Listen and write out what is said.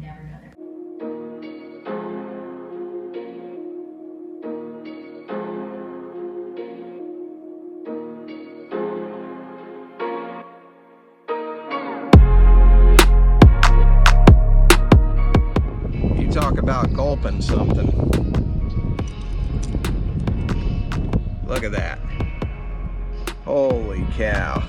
never know their. You talk about gulping something. Look at that. Holy cow.